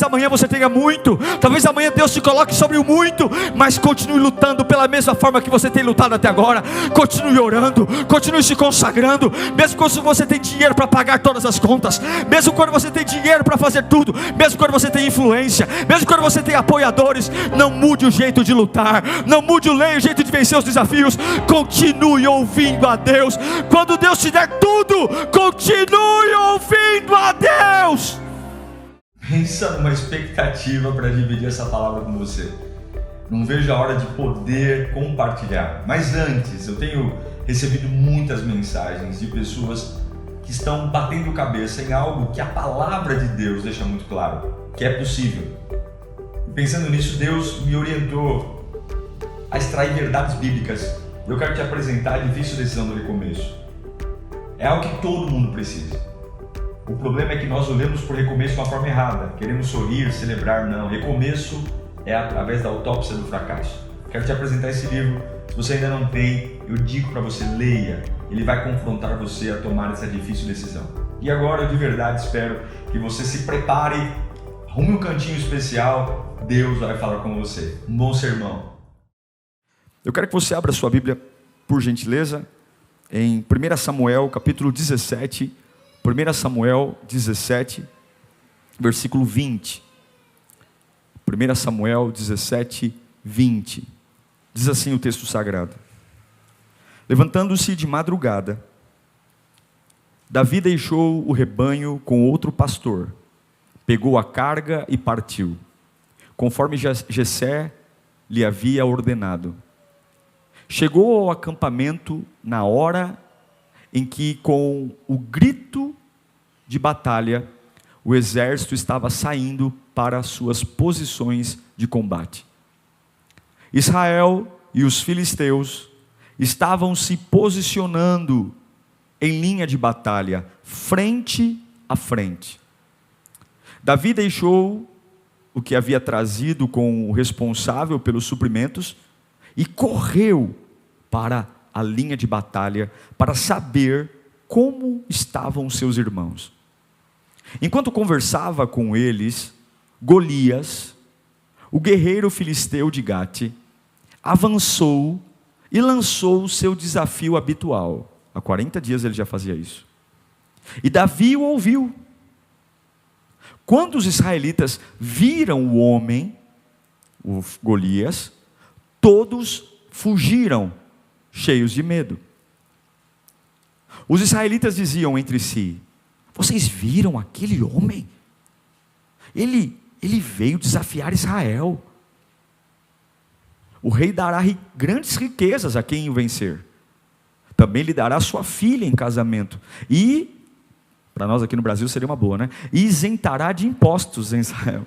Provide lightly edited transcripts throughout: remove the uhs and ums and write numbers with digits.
Talvez amanhã você tenha muito, talvez amanhã Deus te coloque sobre o muito, mas continue lutando pela mesma forma que você tem lutado até agora. Continue orando, continue se consagrando, mesmo quando você tem dinheiro para pagar todas as contas, mesmo quando você tem dinheiro para fazer tudo, mesmo quando você tem influência, mesmo quando você tem apoiadores. Não mude o jeito de lutar, não mude o jeito de vencer os desafios. Continue ouvindo a Deus. Quando Deus te der tudo, continue ouvindo a Deus. Pensa numa expectativa para dividir essa palavra com você. Não vejo a hora de poder compartilhar. Mas antes, eu tenho recebido muitas mensagens de pessoas que estão batendo cabeça em algo que a palavra de Deus deixa muito claro, que é possível. E pensando nisso, Deus me orientou a extrair verdades bíblicas. Eu quero te apresentar a difícil decisão do recomeço. É algo que todo mundo precisa. O problema é que nós olhamos por recomeço de uma forma errada. Queremos sorrir, celebrar, não. Recomeço é através da autópsia do fracasso. Quero te apresentar esse livro. Se você ainda não tem, eu digo para você, leia. Ele vai confrontar você a tomar essa difícil decisão. E agora, eu de verdade espero que você se prepare, arrume um cantinho especial. Deus vai falar com você. Um bom sermão. Eu quero que você abra sua Bíblia, por gentileza, em 1 Samuel, capítulo 17. 1 Samuel 17, versículo 20. 1 Samuel 17, 20. Diz assim o texto sagrado: levantando-se de madrugada, Davi deixou o rebanho com outro pastor, pegou a carga e partiu, conforme Jessé lhe havia ordenado. Chegou ao acampamento na hora em que, com o grito de batalha, o exército estava saindo para as suas posições de combate. Israel e os filisteus estavam se posicionando em linha de batalha, frente a frente. Davi deixou o que havia trazido com o responsável pelos suprimentos e correu para a linha de batalha para saber como estavam seus irmãos. Enquanto conversava com eles, Golias, o guerreiro filisteu de Gate, avançou e lançou o seu desafio habitual. Há 40 dias ele já fazia isso. E Davi o ouviu. Quando os israelitas viram o homem, o Golias, todos fugiram, cheios de medo. Os israelitas diziam entre si: vocês viram aquele homem? Ele veio desafiar Israel. O rei dará grandes riquezas a quem o vencer. Também lhe dará sua filha em casamento. E, para nós aqui no Brasil seria uma boa, né? E isentará de impostos em Israel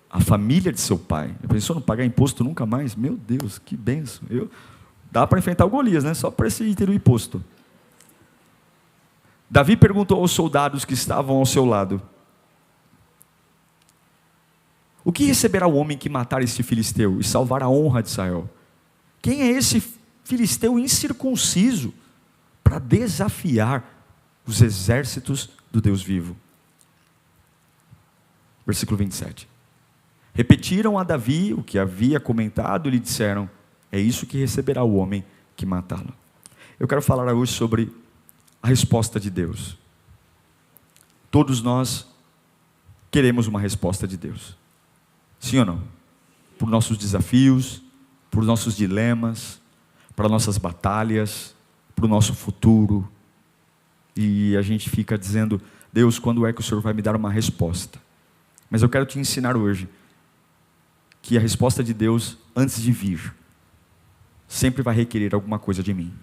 a família de seu pai. Já pensou não pagar imposto nunca mais? Meu Deus, que bênção. Dá para enfrentar o Golias, né? Só para esse item do imposto. Davi perguntou aos soldados que estavam ao seu lado: o que receberá o homem que matar este filisteu e salvar a honra de Israel? Quem é esse filisteu incircunciso para desafiar os exércitos do Deus vivo? Versículo 27. Repetiram a Davi o que havia comentado e lhe disseram: é isso que receberá o homem que matá-lo. Eu quero falar hoje sobre a resposta de Deus. Todos nós queremos uma resposta de Deus. Sim ou não? Por nossos desafios, por nossos dilemas, para nossas batalhas, para o nosso futuro. E a gente fica dizendo: Deus, quando é que o Senhor vai me dar uma resposta? Mas eu quero te ensinar hoje que a resposta de Deus, antes de vir, sempre vai requerer alguma coisa de mim.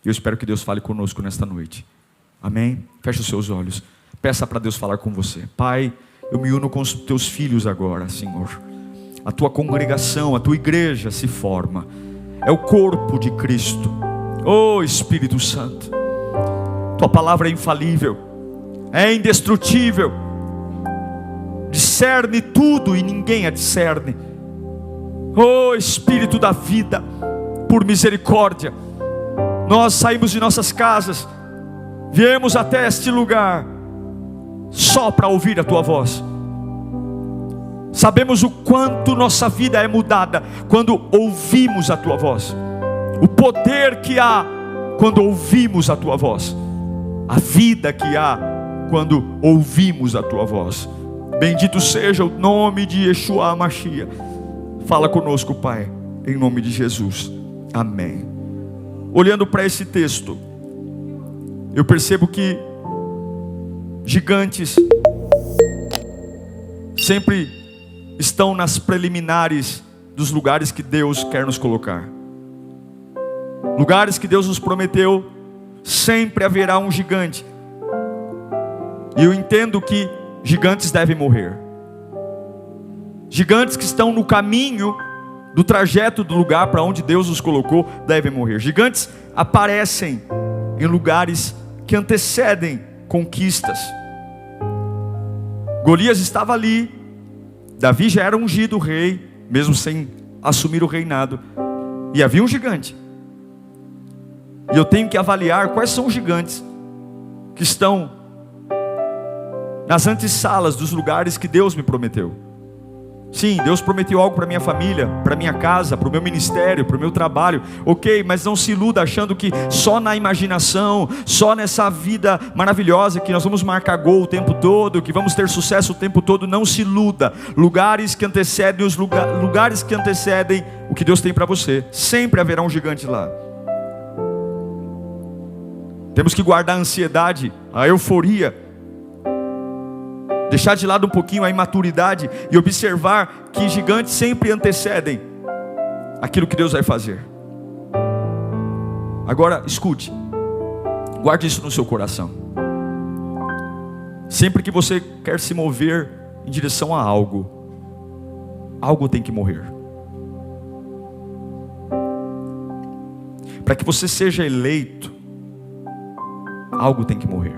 Eu espero que Deus fale conosco nesta noite. Amém? Feche os seus olhos. Peça para Deus falar com você. Pai, eu me uno com os teus filhos agora, Senhor. A tua congregação, a tua igreja se forma. É o corpo de Cristo. Oh Espírito Santo, tua palavra é infalível, é indestrutível, discerne tudo e ninguém a discerne. Oh Espírito da vida, por misericórdia, nós saímos de nossas casas, viemos até este lugar só para ouvir a tua voz. Sabemos o quanto nossa vida é mudada quando ouvimos a tua voz. O poder que há quando ouvimos a tua voz. A vida que há quando ouvimos a tua voz. Bendito seja o nome de Yeshua Mashiach. Fala conosco, Pai, em nome de Jesus. Amém. Olhando para esse texto, eu percebo que gigantes sempre estão nas preliminares dos lugares que Deus quer nos colocar. Lugares que Deus nos prometeu, sempre haverá um gigante. E eu entendo que gigantes devem morrer. Gigantes que estão no caminho do trajeto do lugar para onde Deus os colocou, devem morrer. Gigantes aparecem em lugares que antecedem conquistas. Golias estava ali. Davi já era ungido rei, mesmo sem assumir o reinado. E havia um gigante. E eu tenho que avaliar quais são os gigantes que estão nas antessalas dos lugares que Deus me prometeu. Sim, Deus prometeu algo para minha família, para minha casa, para o meu ministério, para o meu trabalho. Ok, mas não se iluda achando que só na imaginação, só nessa vida maravilhosa que nós vamos marcar gol o tempo todo, que vamos ter sucesso o tempo todo. Não se iluda. Lugares que antecedem lugares que antecedem o que Deus tem para você. Sempre haverá um gigante lá. Temos que guardar a ansiedade, a euforia, deixar de lado um pouquinho a imaturidade e observar que gigantes sempre antecedem aquilo que Deus vai fazer. Agora escute, guarde isso no seu coração. Sempre que você quer se mover em direção a algo, algo tem que morrer. Para que você seja eleito, algo tem que morrer.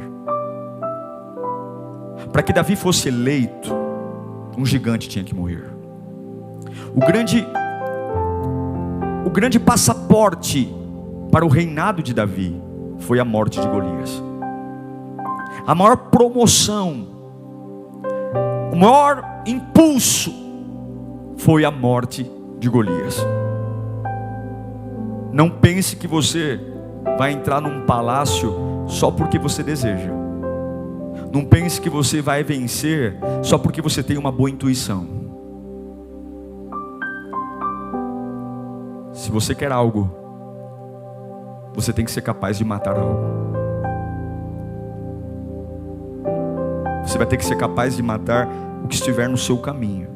Para que Davi fosse eleito, um gigante tinha que morrer. O grande passaporte para o reinado de Davi foi a morte de Golias. A maior promoção, o maior impulso foi a morte de Golias. Não pense que você vai entrar num palácio só porque você deseja. Não pense que você vai vencer só porque você tem uma boa intuição. Se você quer algo, você tem que ser capaz de matar algo. Você vai ter que ser capaz de matar o que estiver no seu caminho.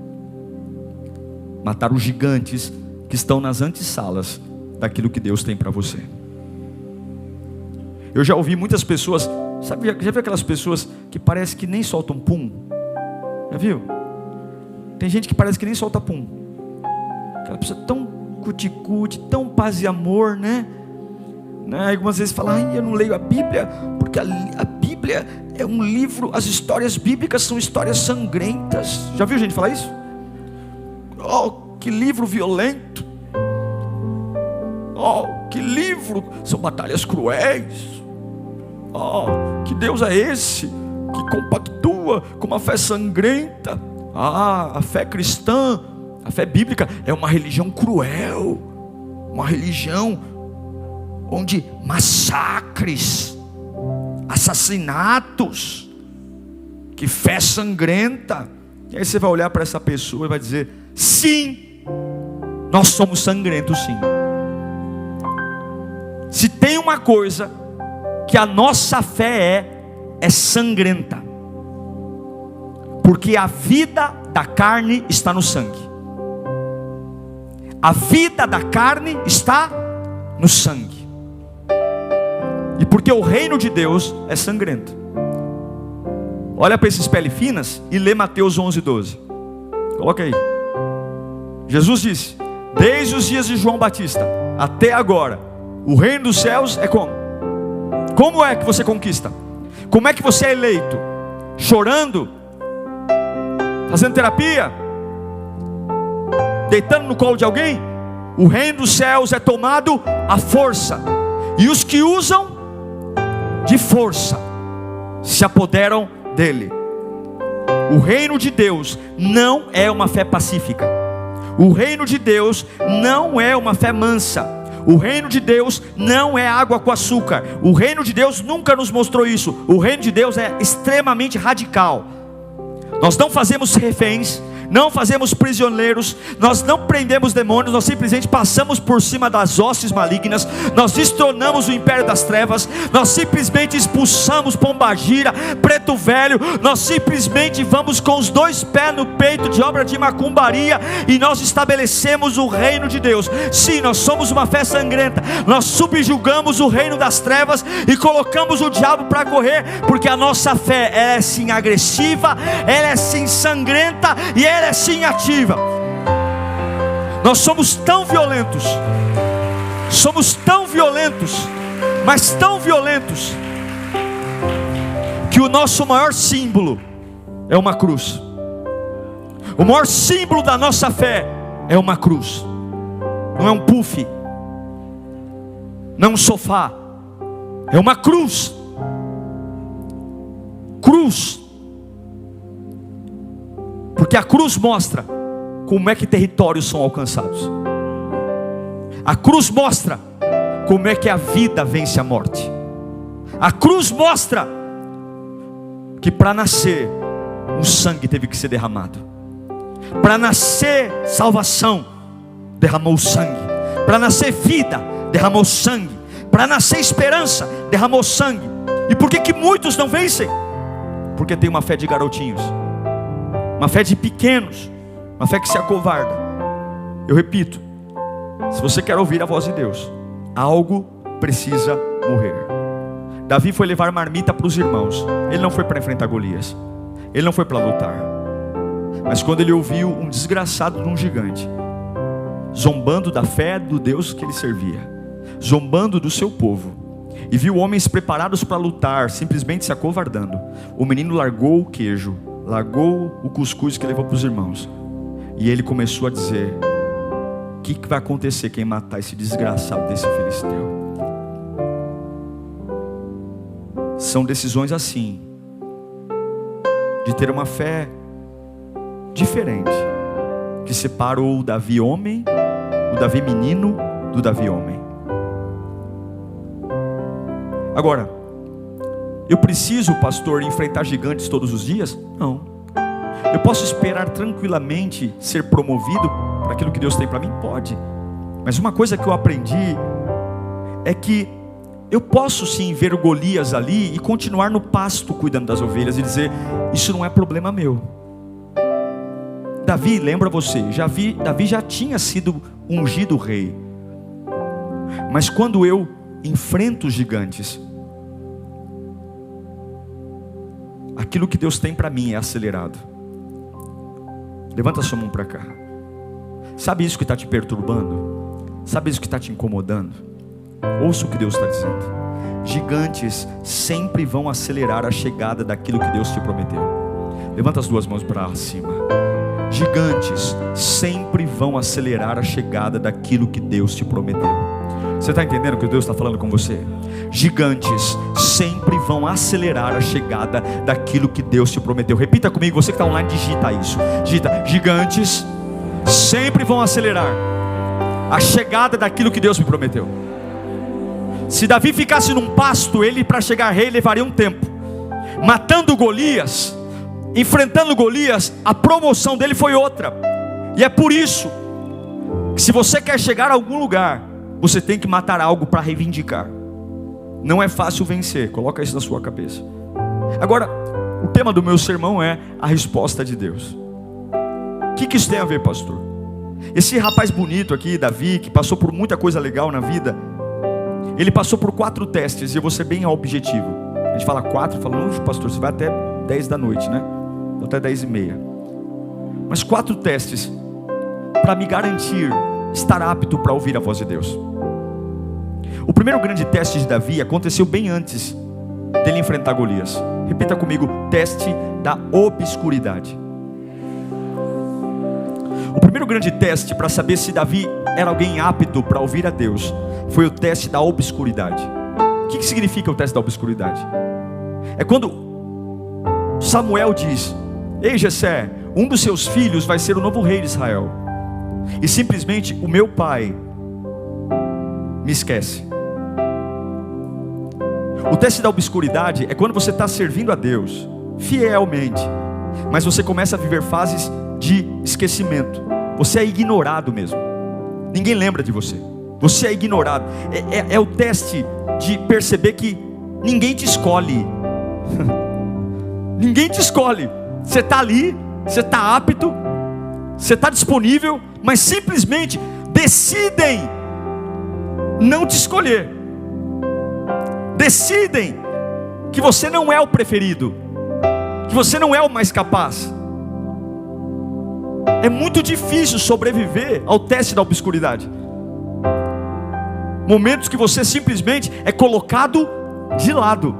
Matar os gigantes que estão nas antessalas daquilo que Deus tem para você. Eu já ouvi muitas pessoas, sabe, já viu aquelas pessoas que parece que nem soltam pum? Já viu? Tem gente que parece que nem solta pum. Aquela pessoa tão cuticute, tão paz e amor, né? Algumas vezes fala, eu não leio a Bíblia, porque a Bíblia é um livro, as histórias bíblicas são histórias sangrentas. Já viu gente falar isso? Oh, que livro violento. Oh, que livro, são batalhas cruéis. Oh, que Deus é esse que compactua com uma fé sangrenta? A fé cristã, a fé bíblica é uma religião cruel, uma religião onde massacres, assassinatos, que fé sangrenta. E aí você vai olhar para essa pessoa e vai dizer, sim, nós somos sangrentos sim. Se tem uma coisa que a nossa fé é sangrenta, porque a vida da carne está no sangue. A vida da carne está no sangue. E porque o reino de Deus é sangrento. Olha para esses pele finas e lê Mateus 11:12. Coloca aí. Jesus disse, desde os dias de João Batista até agora, o reino dos céus é como? Como é que você conquista? Como é que você é eleito? Chorando? Fazendo terapia? Deitando no colo de alguém? O reino dos céus é tomado à força. E os que usam de força se apoderam dele. O reino de Deus não é uma fé pacífica. O reino de Deus não é uma fé mansa. O reino de Deus não é água com açúcar. O reino de Deus nunca nos mostrou isso. O reino de Deus é extremamente radical. Nós não fazemos reféns, não fazemos prisioneiros, nós não prendemos demônios, nós simplesmente passamos por cima das hostes malignas, nós destronamos o império das trevas, nós simplesmente expulsamos pombagira, preto velho, nós simplesmente vamos com os 2 pés no peito de obra de macumbaria, e nós estabelecemos o reino de Deus. Sim, nós somos uma fé sangrenta, nós subjugamos o reino das trevas e colocamos o diabo para correr, porque a nossa fé é sim agressiva, ela é sim sangrenta, e ela é sim ativa. Nós somos tão violentos, mas tão violentos, que o nosso maior símbolo é uma cruz. O maior símbolo da nossa fé é uma cruz. Não é um puff, não é um sofá, é uma cruz. Cruz. Porque a cruz mostra como é que territórios são alcançados. A cruz mostra como é que a vida vence a morte. A cruz mostra que para nascer, um sangue teve que ser derramado. Para nascer salvação, derramou sangue. Para nascer vida, derramou sangue. Para nascer esperança, derramou sangue. E por que muitos não vencem? Porque tem uma fé de garotinhos, uma fé de pequenos, uma fé que se acovarda. Eu repito, se você quer ouvir a voz de Deus, algo precisa morrer. Davi foi levar marmita para os irmãos. Ele não foi para enfrentar Golias, ele não foi para lutar. Mas quando ele ouviu um desgraçado de um gigante zombando da fé do Deus que ele servia, zombando do seu povo, e viu homens preparados para lutar simplesmente se acovardando, o menino largou o queijo, largou o cuscuz que levou para os irmãos, e ele começou a dizer: o que vai acontecer quem matar esse desgraçado desse filisteu? São decisões assim, de ter uma fé diferente, que separou o Davi homem, o Davi menino, do Davi homem. Agora, eu preciso, pastor, enfrentar gigantes todos os dias? Não. Eu posso esperar tranquilamente ser promovido para aquilo que Deus tem para mim? Pode. Mas uma coisa que eu aprendi é que eu posso sim ver o Golias ali e continuar no pasto cuidando das ovelhas e dizer: isso não é problema meu. Davi, lembra você, Davi já tinha sido ungido rei. Mas quando eu enfrento os gigantes, aquilo que Deus tem para mim é acelerado. Levanta a sua mão para cá. Sabe isso que está te perturbando? Sabe isso que está te incomodando? Ouça o que Deus está dizendo. Gigantes sempre vão acelerar a chegada daquilo que Deus te prometeu. Levanta as 2 mãos para cima. Gigantes sempre vão acelerar a chegada daquilo que Deus te prometeu. Você está entendendo o que Deus está falando com você? Gigantes sempre vão acelerar a chegada daquilo que Deus te prometeu. Repita comigo, você que está online, digita isso. Digita: gigantes sempre vão acelerar a chegada daquilo que Deus me prometeu. Se Davi ficasse num pasto, ele para chegar rei levaria um tempo. Matando Golias, enfrentando Golias, a promoção dele foi outra. E é por isso que se você quer chegar a algum lugar, você tem que matar algo para reivindicar. Não é fácil vencer, coloca isso na sua cabeça. Agora, o tema do meu sermão é a resposta de Deus. O que isso tem a ver, pastor? Esse rapaz bonito aqui, Davi, que passou por muita coisa legal na vida, ele passou por 4 testes, e eu vou ser bem objetivo. A gente fala 4, fala: não, pastor, você vai até 10 da noite, né? Até 10h30. Mas 4 testes para me garantir estar apto para ouvir a voz de Deus. O primeiro grande teste de Davi aconteceu bem antes dele enfrentar Golias. Repita comigo: teste da obscuridade. O primeiro grande teste para saber se Davi era alguém apto para ouvir a Deus foi o teste da obscuridade. O que significa o teste da obscuridade? É quando Samuel diz: ei Jessé, um dos seus filhos vai ser o novo rei de Israel. E simplesmente o meu pai me esquece. O teste da obscuridade é quando você está servindo a Deus fielmente, mas você começa a viver fases de esquecimento. Você é ignorado mesmo. Ninguém lembra de você. Você é ignorado. É o teste de perceber que ninguém te escolhe. Ninguém te escolhe. Você está ali, você está apto, você está disponível, mas simplesmente decidem não te escolher. Decidem que você não é o preferido, que você não é o mais capaz. É muito difícil sobreviver ao teste da obscuridade. Momentos que você simplesmente é colocado de lado.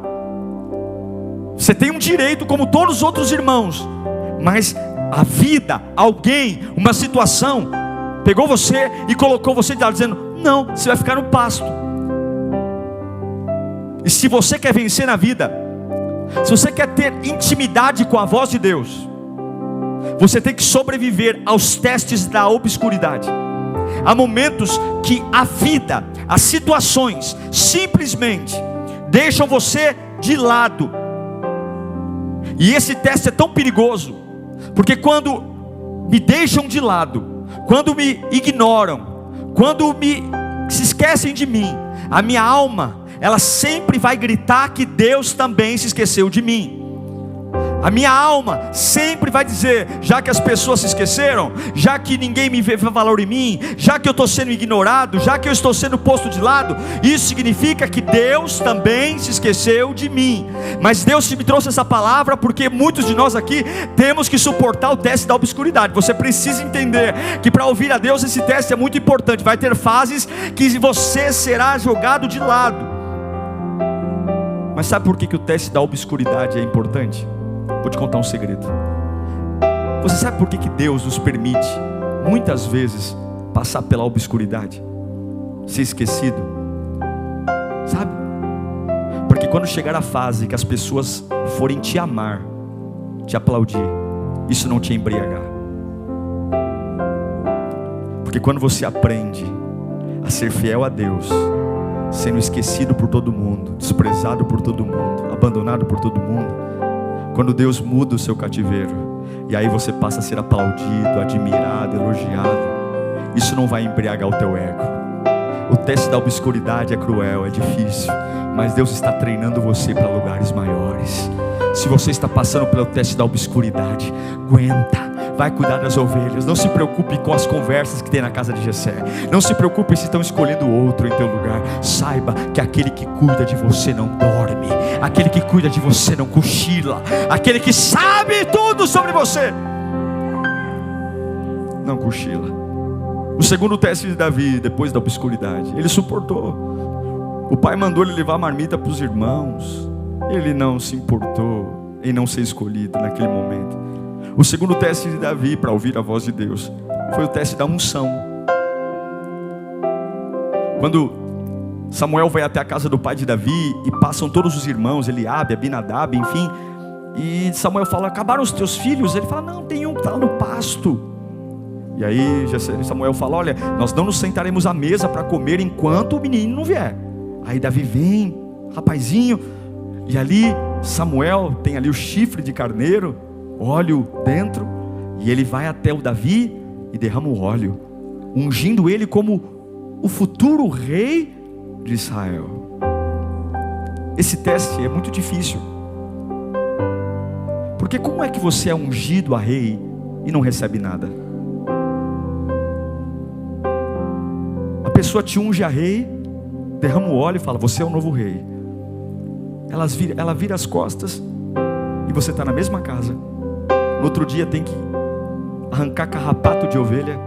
Você tem um direito como todos os outros irmãos, mas a vida, alguém, uma situação pegou você e colocou você de lado, dizendo: não, você vai ficar no pasto. E se você quer vencer na vida, se você quer ter intimidade com a voz de Deus, você tem que sobreviver aos testes da obscuridade. Há momentos que a vida, as situações simplesmente deixam você de lado. E esse teste é tão perigoso, porque quando me deixam de lado, quando me ignoram, quando se esquecem de mim, a minha alma, ela sempre vai gritar que Deus também se esqueceu de mim. A minha alma sempre vai dizer: já que as pessoas se esqueceram, já que ninguém me vê valor em mim, já que eu estou sendo ignorado, já que eu estou sendo posto de lado, isso significa que Deus também se esqueceu de mim. Mas Deus me trouxe essa palavra porque muitos de nós aqui temos que suportar o teste da obscuridade. Você precisa entender que para ouvir a Deus esse teste é muito importante. Vai ter fases que você será jogado de lado. Mas sabe por que o teste da obscuridade é importante? Vou te contar um segredo. Você sabe por que Deus nos permite muitas vezes passar pela obscuridade, ser esquecido? Sabe? Porque quando chegar a fase que as pessoas forem te amar, te aplaudir, isso não te embriagar. Porque quando você aprende a ser fiel a Deus, sendo esquecido por todo mundo, desprezado por todo mundo, abandonado por todo mundo, quando Deus muda o seu cativeiro, e aí você passa a ser aplaudido, admirado, elogiado, isso não vai embriagar o teu ego. O teste da obscuridade é cruel, é difícil, mas Deus está treinando você para lugares maiores. Se você está passando pelo teste da obscuridade, aguenta, vai cuidar das ovelhas. Não se preocupe com as conversas que tem na casa de Jessé. Não se preocupe se estão escolhendo outro em teu lugar. Saiba que aquele que cuida de você não dorme, aquele que cuida de você não cochila, aquele que sabe tudo sobre você não cochila. O segundo teste de Davi, depois da obscuridade, ele suportou. O pai mandou ele levar a marmita para os irmãos. Ele não se importou em não ser escolhido naquele momento. O segundo teste de Davi para ouvir a voz de Deus foi o teste da unção. Quando Samuel vai até a casa do pai de Davi e passam todos os irmãos, Eliabe, Abinadab, enfim, e Samuel fala: acabaram os teus filhos? Ele fala: não, tem um que está no pasto. E aí Samuel fala: olha, nós não nos sentaremos à mesa para comer enquanto o menino não vier. Aí Davi vem, rapazinho, e ali Samuel tem ali o chifre de carneiro, óleo dentro, e ele vai até o Davi e derrama o óleo, ungindo ele como o futuro rei de Israel. Esse teste é muito difícil, porque como é que você é ungido a rei e não recebe nada? A pessoa te unge a rei, derrama o óleo e fala: você é o novo rei. Ela vira as costas e você está na mesma casa. No outro dia tem que arrancar carrapato de ovelha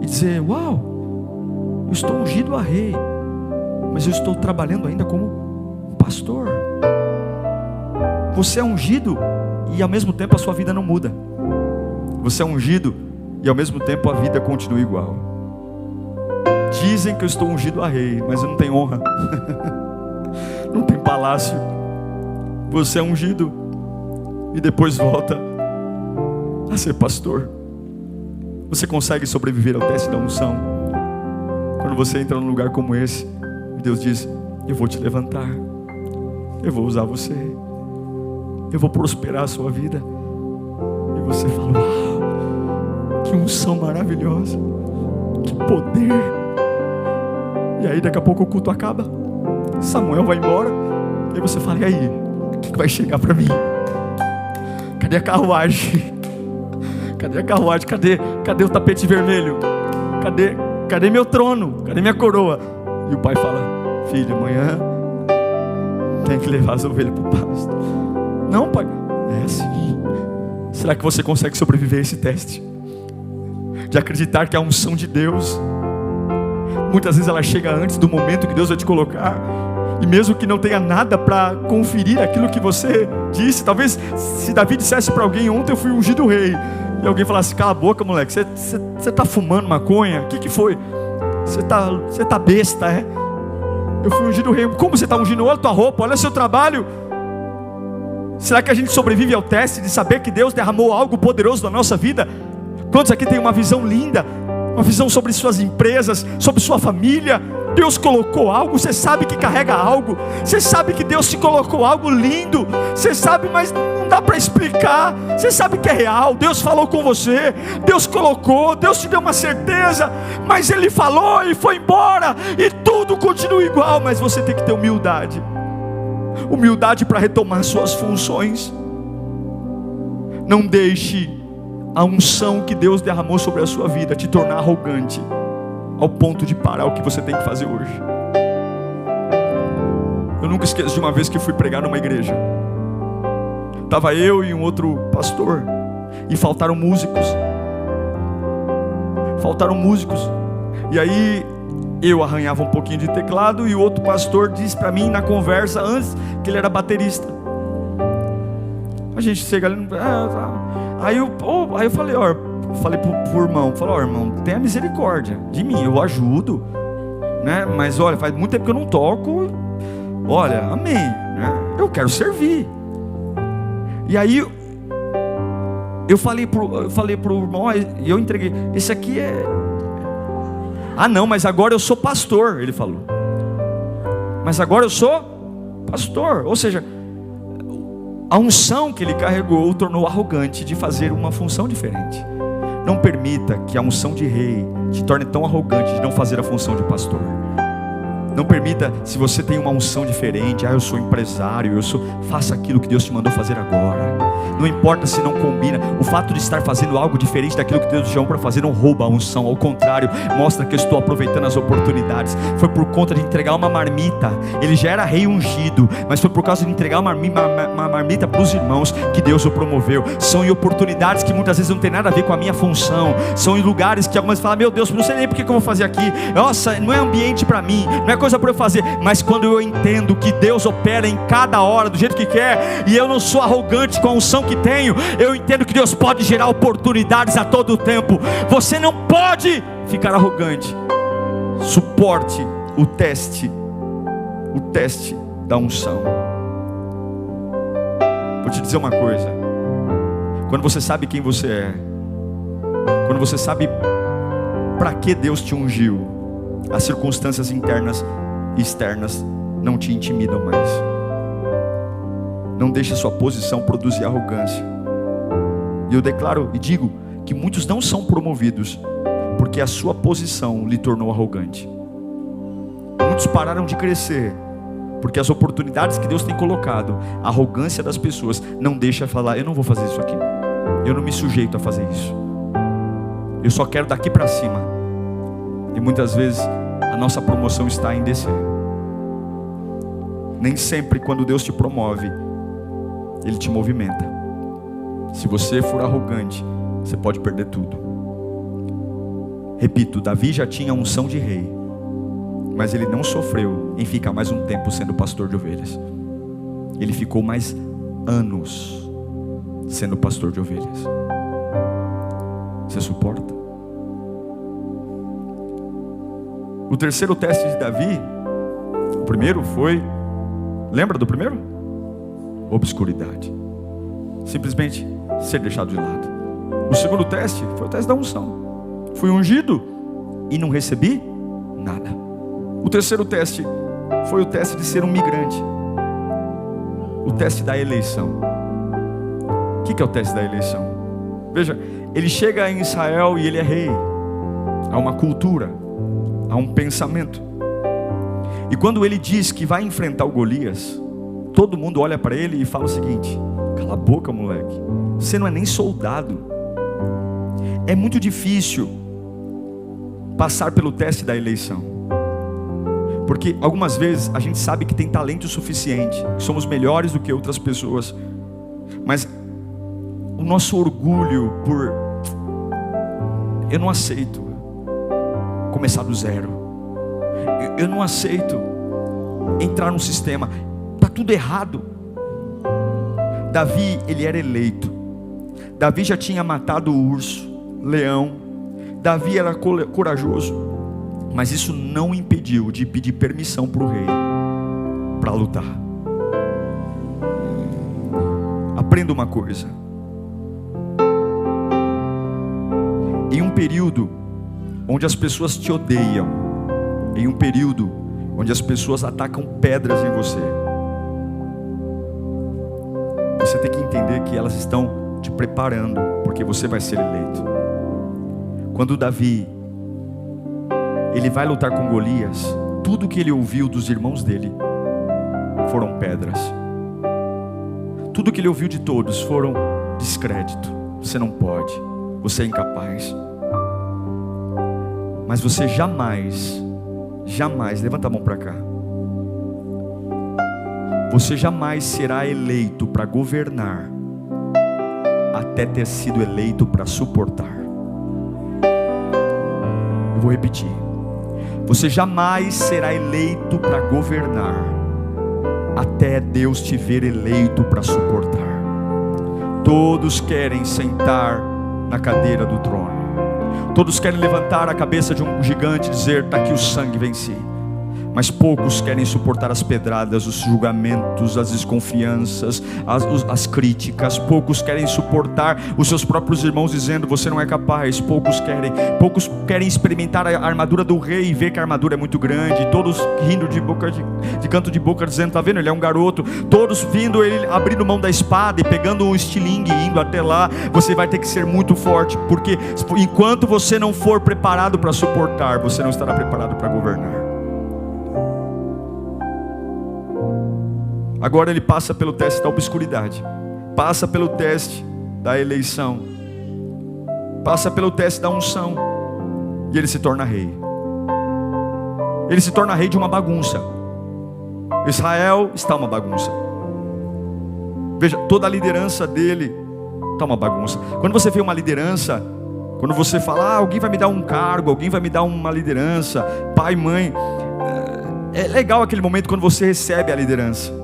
e dizer: uau, eu estou ungido a rei, mas eu estou trabalhando ainda como um pastor. Você é ungido e ao mesmo tempo a sua vida não muda. Você é ungido e ao mesmo tempo a vida continua igual. Dizem que eu estou ungido a rei, mas eu não tenho honra. Não tem palácio. Você é ungido, e depois volta a ser pastor. Você consegue sobreviver ao teste da unção quando você entra num lugar como esse e Deus diz: eu vou te levantar, eu vou usar você, eu vou prosperar a sua vida. E você fala: uau, que unção maravilhosa, que poder. E aí daqui a pouco o culto acaba, Samuel vai embora, e aí você fala: e aí, o que vai chegar para mim? Cadê a carruagem? Cadê a carruagem? Cadê o tapete vermelho? Cadê meu trono? Cadê minha coroa? E o pai fala: filho, amanhã tem que levar as ovelhas para o pasto. Não, pai. É assim. Será que você consegue sobreviver a esse teste? De acreditar que a unção de Deus, muitas vezes ela chega antes do momento que Deus vai te colocar. E mesmo que não tenha nada para conferir aquilo que você disse. Talvez se Davi dissesse para alguém: ontem eu fui ungido rei. E alguém falasse: cala a boca, moleque, você tá fumando maconha? O que foi? Você tá besta, é? Eu fui ungido rei. Como você está ungindo? Olha a tua roupa, olha o seu trabalho. Será que a gente sobrevive ao teste de saber que Deus derramou algo poderoso na nossa vida? Quantos aqui tem uma visão linda? Uma visão sobre suas empresas, sobre sua família? Deus colocou algo, você sabe que carrega algo. Você sabe que Deus te colocou algo lindo. Você sabe, mas não dá para explicar. Você sabe que é real. Deus falou com você, Deus colocou, Deus te deu uma certeza, mas Ele falou e foi embora, e tudo continua igual. Mas você tem que ter humildade. Humildade para retomar suas funções. Não deixe a unção que Deus derramou sobre a sua vida te tornar arrogante ao ponto de parar o que você tem que fazer hoje. Eu nunca esqueço de uma vez que fui pregar numa igreja. Estava eu e um outro pastor, e faltaram músicos. E aí eu arranhava um pouquinho de teclado, e o outro pastor disse para mim na conversa antes que ele era baterista. A gente chega ali, aí eu falei: falei pro irmão, irmão, tenha misericórdia de mim, eu ajudo, né? Mas olha, faz muito tempo que eu não toco. Olha, amém, né? Eu quero servir. E aí eu falei pro irmão, e eu entreguei: esse aqui é... Ah não, mas agora eu sou pastor. Ele falou: mas agora eu sou pastor. Ou seja, a unção que ele carregou o tornou arrogante de fazer uma função diferente. Não permita que a unção de rei te torne tão arrogante de não fazer a função de pastor. Não permita, se você tem uma unção diferente: eu sou empresário, faça aquilo que Deus te mandou fazer agora. Não importa se não combina. O fato de estar fazendo algo diferente daquilo que Deus te chamou para fazer não rouba a unção. Ao contrário, mostra que eu estou aproveitando as oportunidades. Foi por conta de entregar uma marmita. Ele já era rei ungido, mas foi por causa de entregar uma marmita para os irmãos que Deus o promoveu. São em oportunidades que muitas vezes não tem nada a ver com a minha função. São em lugares que algumas falam: meu Deus, não sei nem porque que eu vou fazer aqui. Nossa, não é ambiente para mim, não é coisa para eu fazer. Mas quando eu entendo que Deus opera em cada hora do jeito que quer, e eu não sou arrogante com a unção que tenho, eu entendo que Deus pode gerar oportunidades a todo tempo. Você não pode ficar arrogante. Suporte o teste da unção. Vou te dizer uma coisa: quando você sabe quem você é, quando você sabe para que Deus te ungiu, as circunstâncias internas e externas não te intimidam mais. Não deixe a sua posição produzir arrogância. E eu declaro e digo que muitos não são promovidos porque a sua posição lhe tornou arrogante. Muitos pararam de crescer porque as oportunidades que Deus tem colocado, a arrogância das pessoas não deixa falar: eu não vou fazer isso aqui, eu não me sujeito a fazer isso, eu só quero daqui para cima. E muitas vezes a nossa promoção está em descer. Nem sempre quando Deus te promove, Ele te movimenta. Se você for arrogante, você pode perder tudo. Repito, Davi já tinha unção de rei, mas ele não sofreu em ficar mais um tempo sendo pastor de ovelhas. Ele ficou mais anos sendo pastor de ovelhas. Você suporta? O terceiro teste de Davi, o primeiro foi... Lembra do primeiro? Obscuridade. simplesmente ser deixado de lado. O segundo teste foi o teste da unção. Fui ungido e não recebi nada. O terceiro teste foi o teste de ser um migrante. O teste da eleição. O que é o teste da eleição? Veja, ele chega em Israel e ele é rei. Há uma cultura, há um pensamento. E quando ele diz que vai enfrentar o Golias, todo mundo olha para ele e fala o seguinte: cala a boca, moleque, você não é nem soldado. É muito difícil passar pelo teste da eleição, porque algumas vezes a gente sabe que tem talento suficiente, que somos melhores do que outras pessoas, mas o nosso orgulho por eu não aceito começar do zero, eu não aceito entrar num sistema, está tudo errado. Davi, ele era eleito. Davi já tinha matado o urso, leão. Davi era corajoso, mas isso não o impediu de pedir permissão para o rei para lutar. Aprenda uma coisa: em um período onde as pessoas te odeiam, em um período onde as pessoas atacam pedras em você, você tem que entender que elas estão te preparando, porque você vai ser eleito. Quando Davi, ele vai lutar com Golias, tudo que ele ouviu dos irmãos dele foram pedras. Tudo que ele ouviu de todos foram descrédito. Você não pode, você é incapaz. Mas você jamais, levanta a mão para cá, você jamais será eleito para governar até ter sido eleito para suportar. Eu vou repetir: você jamais será eleito para governar até Deus te ver eleito para suportar. Todos querem sentar na cadeira do trono, todos querem levantar a cabeça de um gigante e dizer: está aqui o sangue, venci. Mas poucos querem suportar as pedradas, os julgamentos, as desconfianças, as críticas. Poucos querem suportar os seus próprios irmãos dizendo: você não é capaz. Poucos querem experimentar a armadura do rei e ver que a armadura é muito grande. Todos rindo de canto de boca, dizendo: está vendo, ele é um garoto. Todos vindo ele abrindo mão da espada e pegando um estilingue e indo até lá. Você vai ter que ser muito forte, porque enquanto você não for preparado para suportar, você não estará preparado para governar. Agora ele passa pelo teste da obscuridade, passa pelo teste da eleição, passa pelo teste da unção, e ele se torna rei. Ele se torna rei de uma bagunça. Israel está uma bagunça. Veja, toda a liderança dele está uma bagunça. Quando você vê uma liderança, quando você fala: alguém vai me dar um cargo, alguém vai me dar uma liderança, pai, mãe, é legal aquele momento quando você recebe a liderança.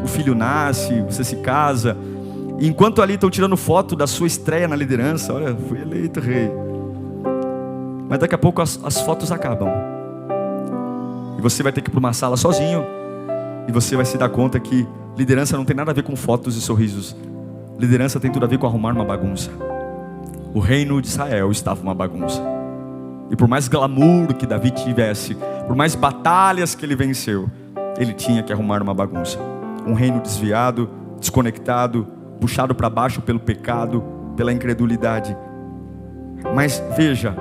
O filho nasce, você se casa, e enquanto ali estão tirando foto da sua estreia na liderança, olha, fui eleito rei. Mas daqui a pouco as fotos acabam, e você vai ter que ir para uma sala sozinho, e você vai se dar conta que liderança não tem nada a ver com fotos e sorrisos. Liderança tem tudo a ver com arrumar uma bagunça. O reino de Israel estava uma bagunça, e por mais glamour que Davi tivesse, por mais batalhas que ele venceu, ele tinha que arrumar uma bagunça. Um reino desviado, desconectado, puxado para baixo pelo pecado, pela incredulidade. Mas veja,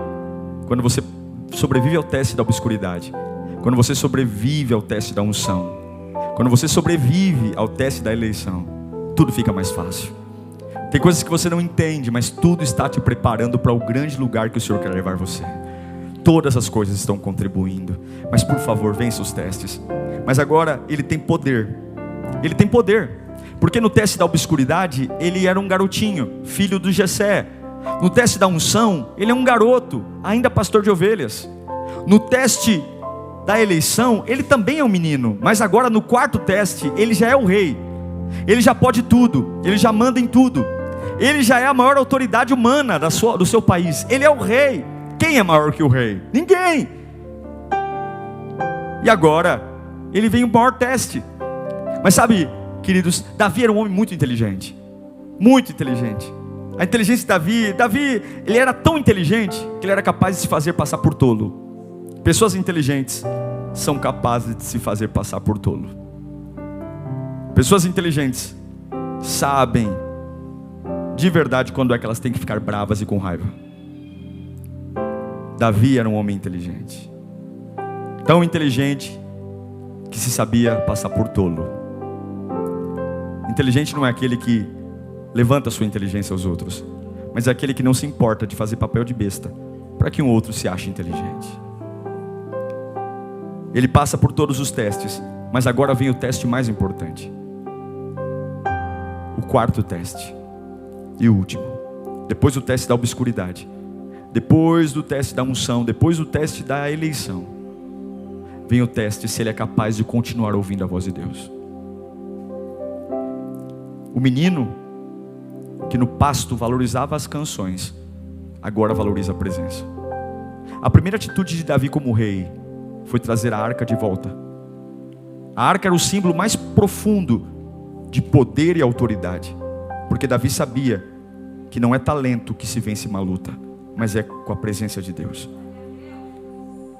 quando você sobrevive ao teste da obscuridade, quando você sobrevive ao teste da unção, quando você sobrevive ao teste da eleição, tudo fica mais fácil. Tem coisas que você não entende, mas tudo está te preparando para o grande lugar que o Senhor quer levar você. Todas as coisas estão contribuindo. Mas por favor, vença os testes. Mas agora ele tem poder. Ele tem poder. Porque no teste da obscuridade, ele era um garotinho, filho do Jessé. No teste da unção, ele é um garoto, ainda pastor de ovelhas. No teste da eleição, ele também é um menino. Mas agora no quarto teste, ele já é o rei. Ele já pode tudo, ele já manda em tudo. Ele já é a maior autoridade humana do seu país. Ele é o rei. Quem é maior que o rei? Ninguém. E agora, ele vem o maior teste. Mas sabe, queridos, Davi era um homem muito inteligente. Muito inteligente. A inteligência de Davi, ele era tão inteligente que ele era capaz de se fazer passar por tolo. Pessoas inteligentes são capazes de se fazer passar por tolo. Pessoas inteligentes sabem de verdade quando é que elas têm que ficar bravas e com raiva. Davi era um homem inteligente. Tão inteligente que se sabia passar por tolo. Inteligente não é aquele que levanta a sua inteligência aos outros, mas é aquele que não se importa de fazer papel de besta para que um outro se ache inteligente. Ele passa por todos os testes, mas agora vem o teste mais importante. O quarto teste e o último. Depois do teste da obscuridade, depois do teste da unção, depois do teste da eleição, vem o teste se ele é capaz de continuar ouvindo a voz de Deus. O menino que no pasto valorizava as canções, agora valoriza a presença. A primeira atitude de Davi como rei foi trazer a arca de volta. A arca era o símbolo mais profundo de poder e autoridade, porque Davi sabia que não é talento que se vence uma luta, mas é com a presença de Deus.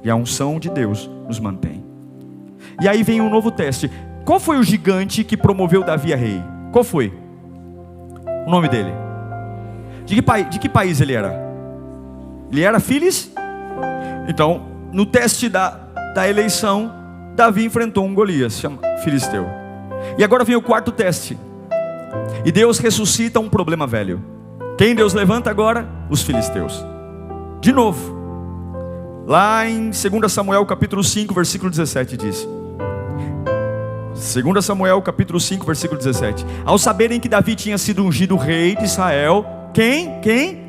E a unção de Deus nos mantém. E aí vem um novo teste. Qual foi o gigante que promoveu Davi a rei? Qual foi? O nome dele? De que país ele era? Ele era Filis? Então, no teste da eleição, Davi enfrentou um Golias, filisteu. E agora vem o quarto teste. E Deus ressuscita um problema velho. Quem Deus levanta agora? Os filisteus. De novo. Lá em 2 Samuel capítulo 5, versículo 17 diz. 2 Samuel capítulo 5, versículo 17. Ao saberem que Davi tinha sido ungido rei de Israel, quem?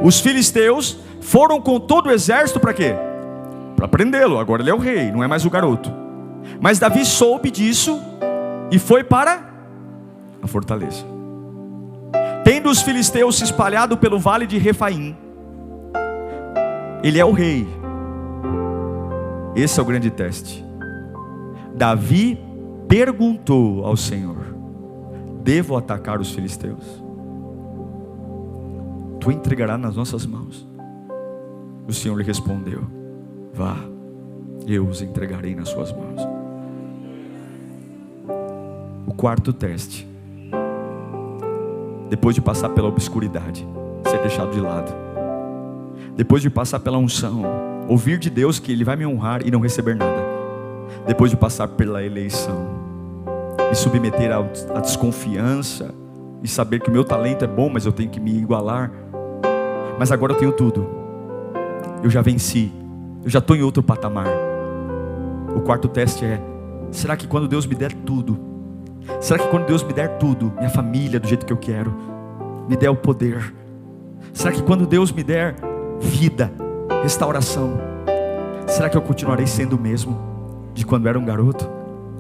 Os filisteus foram com todo o exército para quê? Para prendê-lo. Agora ele é o rei, não é mais o garoto. Mas Davi soube disso e foi para a fortaleza. Tendo os filisteus se espalhado pelo vale de Refaim, ele é o rei. Esse é o grande teste. Davi perguntou ao Senhor: devo atacar os filisteus? Tu entregarás nas nossas mãos. O Senhor lhe respondeu: vá, eu os entregarei nas suas mãos. O quarto teste, depois de passar pela obscuridade, ser deixado de lado, depois de passar pela unção, ouvir de Deus que Ele vai me honrar e não receber nada, depois de passar pela eleição, me submeter à desconfiança e saber que o meu talento é bom, mas eu tenho que me igualar. Mas agora eu tenho tudo, eu já venci, eu já estou em outro patamar. O quarto teste é: será que quando Deus me der tudo, será que quando Deus me der tudo, minha família do jeito que eu quero, me der o poder, será que quando Deus me der vida, restauração, será que eu continuarei sendo o mesmo de quando era um garoto?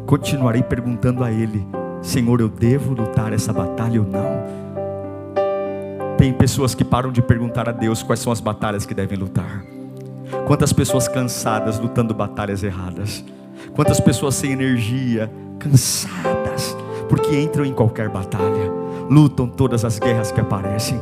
Continuarei perguntando a Ele: Senhor, eu devo lutar essa batalha ou não? Tem pessoas que param de perguntar a Deus quais são as batalhas que devem lutar. Quantas pessoas cansadas lutando batalhas erradas. Quantas pessoas sem energia, cansadas, porque entram em qualquer batalha, lutam todas as guerras que aparecem.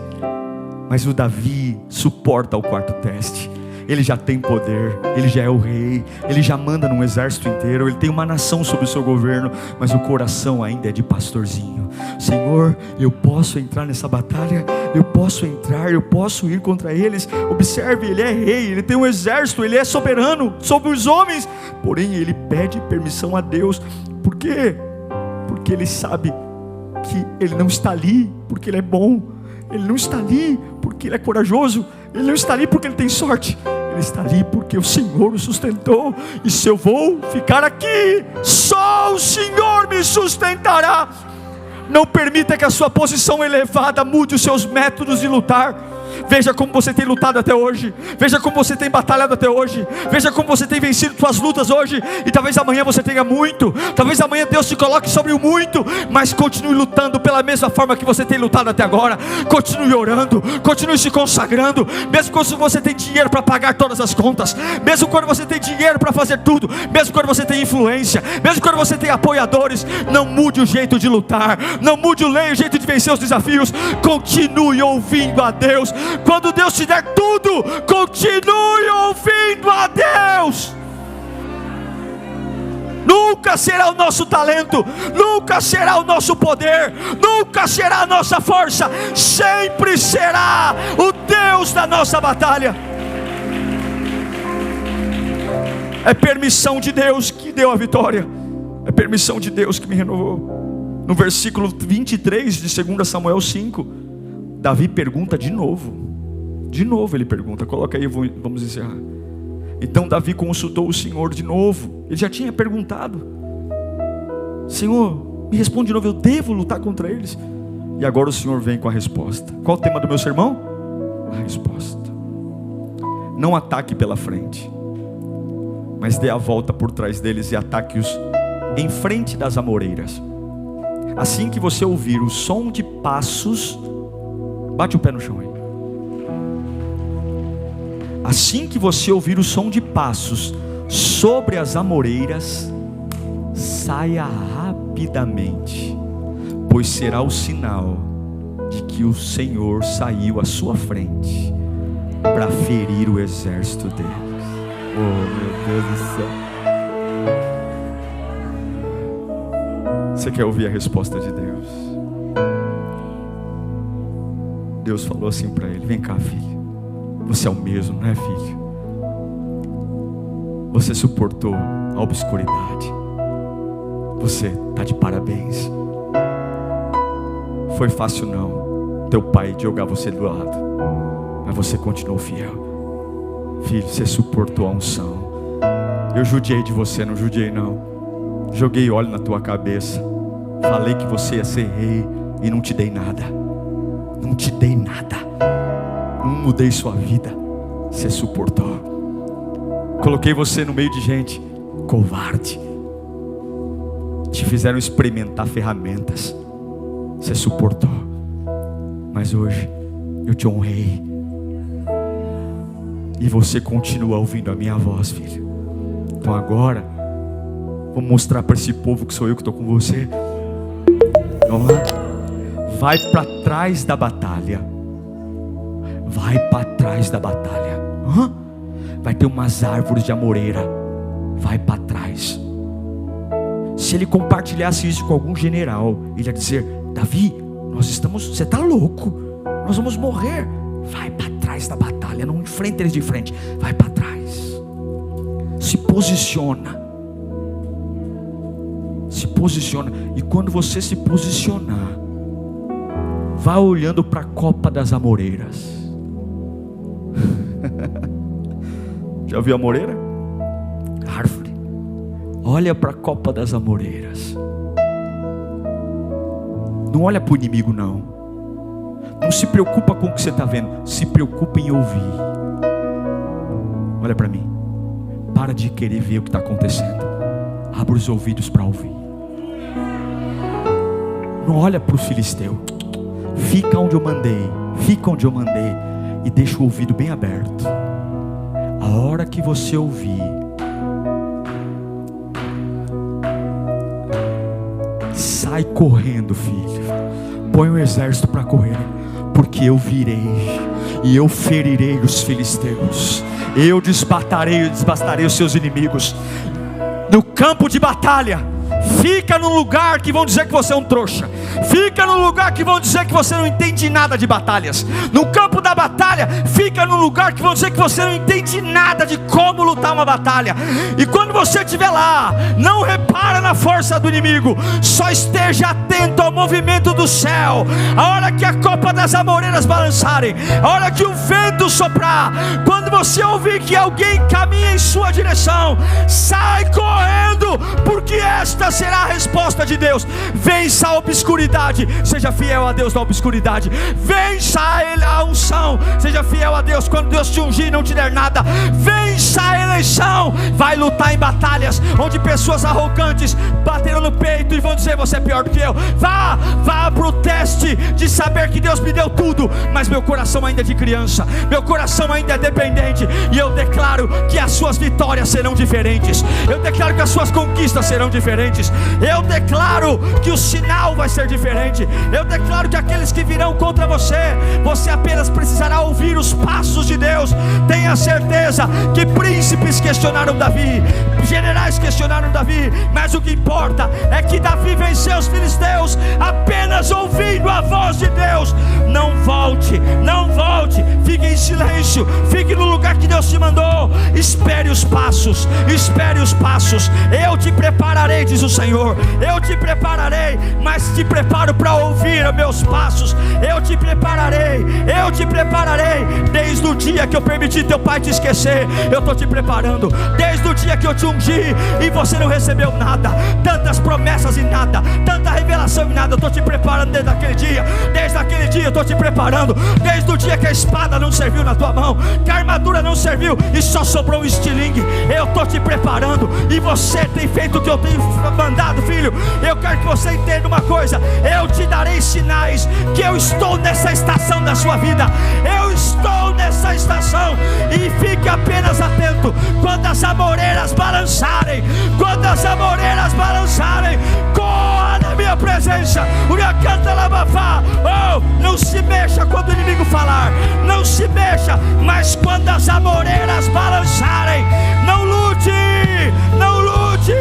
Mas o Davi suporta o quarto teste. Ele já tem poder, ele já é o rei, ele já manda num exército inteiro, ele tem uma nação sob o seu governo, mas o coração ainda é de pastorzinho. Senhor, eu posso entrar nessa batalha, eu posso entrar, eu posso ir contra eles. Observe, ele é rei, ele tem um exército, ele é soberano sobre os homens, porém ele pede permissão a Deus. Por quê? Porque ele sabe que ele não está ali porque ele é bom, ele não está ali porque ele é corajoso, ele não está ali porque ele tem sorte, ele está ali porque o Senhor o sustentou. E se eu vou ficar aqui, só o Senhor me sustentará. Não permita que a sua posição elevada mude os seus métodos de lutar. Veja como você tem lutado até hoje. Veja como você tem batalhado até hoje. Veja como você tem vencido suas lutas hoje. E talvez amanhã você tenha muito. Talvez amanhã Deus te coloque sobre o muito. Mas continue lutando pela mesma forma que você tem lutado até agora. Continue orando. Continue se consagrando. Mesmo quando você tem dinheiro para pagar todas as contas. Mesmo quando você tem dinheiro para fazer tudo. Mesmo quando você tem influência. Mesmo quando você tem apoiadores. Não mude o jeito de lutar. Não mude o jeito de vencer os desafios. Continue ouvindo a Deus. Quando Deus te der tudo, continue ouvindo a Deus. Nunca será o nosso talento, nunca será o nosso poder, nunca será a nossa força. Sempre será o Deus da nossa batalha. É permissão de Deus que deu a vitória. É permissão de Deus que me renovou. No versículo 23 de 2 Samuel 5, Davi pergunta de novo. De novo ele pergunta, coloca aí, vamos encerrar. Então Davi consultou o Senhor de novo. Ele já tinha perguntado: Senhor, me responde de novo, eu devo lutar contra eles? E agora o Senhor vem com a resposta. Qual o tema do meu sermão? A resposta. Não ataque pela frente, mas dê a volta por trás deles e ataque-os em frente das amoreiras. Assim que você ouvir o som de passos, bate o pé no chão aí. Assim que você ouvir o som de passos sobre as amoreiras, saia rapidamente, pois será o sinal de que o Senhor saiu à sua frente para ferir o exército deles. Oh, meu Deus do céu. Você quer ouvir a resposta de Deus? Deus falou assim para ele: vem cá, filho. Você é o mesmo, não é, filho? Você suportou a obscuridade. Você está de parabéns. Foi fácil não, teu pai jogar você do lado, mas você continuou fiel. Filho, você suportou a unção. Eu judiei de você, não judiei não. Joguei óleo na tua cabeça. Falei que você ia ser rei e não te dei nada. Não te dei nada. Não mudei sua vida. Você suportou. Coloquei você no meio de gente covarde. Te fizeram experimentar ferramentas. Você suportou. Mas hoje eu te honrei. E você continua ouvindo a minha voz, filho. Então agora vou mostrar para esse povo que sou eu que estou com você. Vamos lá. Vai para trás da batalha. Vai para trás da batalha. Vai ter umas árvores de amoreira. Vai para trás. Se ele compartilhasse isso com algum general, ele ia dizer: Davi, você está louco. Nós vamos morrer. Vai para trás da batalha. Não enfrenta eles de frente. Vai para trás. Se posiciona. Se posiciona. E quando você se posicionar, vá olhando para a copa das amoreiras. Já viu a amoreira? Árvore. Olha para a copa das amoreiras. Não olha para o inimigo não. Não se preocupa com o que você está vendo. Se preocupa em ouvir. Olha para mim. Para de querer ver o que está acontecendo. Abra os ouvidos para ouvir. Não olha para o filisteu. Fica onde eu mandei. Fica onde eu mandei. E deixa o ouvido bem aberto. A hora que você ouvir, sai correndo, filho. Põe o exército para correr. Porque eu virei e eu ferirei os filisteus. Eu desbastarei os seus inimigos. No campo de batalha, fica num lugar que vão dizer que você é um trouxa. Fica num lugar que vão dizer que você não entende nada de batalhas. No campo da batalha, fica num lugar que vão dizer que você não entende nada de como lutar uma batalha. E quando você estiver lá, não repara na força do inimigo. Só esteja atento ao movimento do céu. A hora que a copa das amoreiras balançarem, a hora que o vento soprar, quando você ouvir que alguém caminha em sua direção, sai correndo, porque esta será a resposta de Deus. Vença a obscuridade. obscuridade, seja fiel a Deus na obscuridade. Vença a unção, seja fiel a Deus quando Deus te ungir e não te der nada. Vença a eleição, vai lutar em batalhas onde pessoas arrogantes bateram no peito e vão dizer: você é pior do que eu. Vá para o teste de saber que Deus me deu tudo, mas meu coração ainda é de criança, meu coração ainda é dependente. E eu declaro que as suas vitórias serão diferentes, eu declaro que as suas conquistas serão diferentes, eu declaro que o sinal vai ser diferente, eu declaro que aqueles que virão contra você, você apenas precisará ouvir os passos de Deus. Tenha certeza que príncipes questionaram Davi, generais questionaram Davi, mas o que importa é que Davi venceu os filisteus apenas ouvindo a voz de Deus. Não volte, não volte, fique em silêncio, fique no lugar que Deus te mandou. Espere os passos, espere os passos. Eu te prepararei, diz o Senhor, eu te prepararei, mas te preparo para ouvir os meus passos. Eu te prepararei, eu te prepararei. Desde o dia que eu permiti teu pai te esquecer, eu estou te preparando. Desde o dia que eu te ungi e você não recebeu nada, tantas promessas e nada, tanta revelação e nada, eu estou te preparando desde aquele dia. Desde aquele dia eu estou te preparando. Desde o dia que a espada não serviu na tua mão, que a armadura não serviu e só sobrou um estilingue, eu estou te preparando. E você tem feito o que eu tenho mandado, filho. Eu quero que você entenda uma coisa: eu te darei sinais que eu estou nessa estação da sua vida. Eu estou nessa estação. E fique apenas atento quando as amoreiras balançarem. Quando as amoreiras balançarem, corra na minha presença. Oh, não se mexa quando o inimigo falar, não se mexa. Mas quando as amoreiras balançarem, não lute, não lute,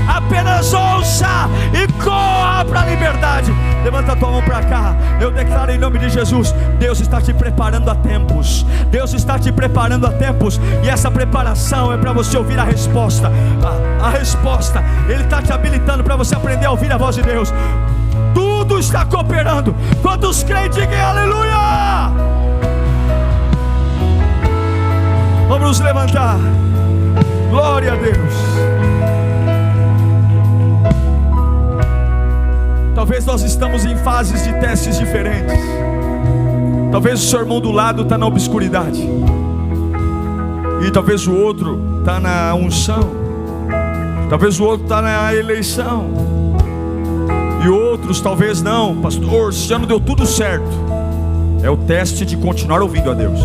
apenas ouça e corra para a liberdade. Levanta a tua mão para cá. Eu declaro em nome de Jesus: Deus está te preparando há tempos. Deus está te preparando há tempos. E essa preparação é para você ouvir a resposta. A resposta, Ele está te habilitando para você aprender a ouvir a voz de Deus. Tudo está cooperando. Quantos creem, digam aleluia. Vamos nos levantar. Glória a Deus. Talvez nós estamos em fases de testes diferentes. Talvez o seu irmão do lado está na obscuridade, e talvez o outro está na unção. Talvez o outro está na eleição, e outros talvez não. Pastor, esse ano deu tudo certo. É o teste de continuar ouvindo a Deus.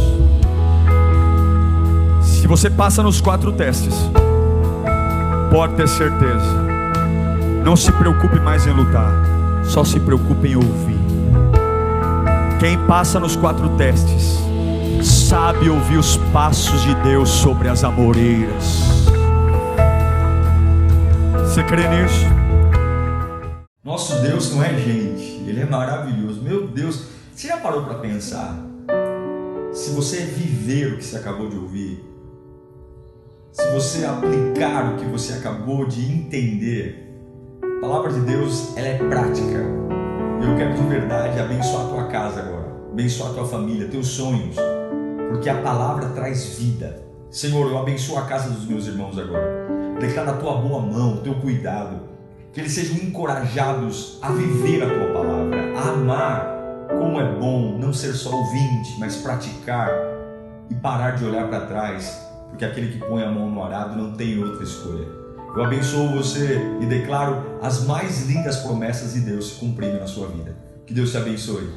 Se você passa nos 4 testes, pode ter certeza, não se preocupe mais em lutar, só se preocupe em ouvir. Quem passa nos 4 testes sabe ouvir os passos de Deus sobre as amoreiras. Você crê nisso? Nosso Deus não é gente, Ele é maravilhoso. Meu Deus, você já parou para pensar? Se você viver o que você acabou de ouvir, se você aplicar o que você acabou de entender, a palavra de Deus, ela é prática. Eu quero de verdade abençoar a tua casa agora, abençoar a tua família, teus sonhos, porque a palavra traz vida. Senhor, eu abençoo a casa dos meus irmãos agora. Declara a tua boa mão, o teu cuidado, que eles sejam encorajados a viver a tua palavra, a amar. Como é bom não ser só ouvinte, mas praticar e parar de olhar para trás, porque aquele que põe a mão no arado não tem outra escolha. Eu abençoo você e declaro as mais lindas promessas de Deus se cumprindo na sua vida. Que Deus te abençoe.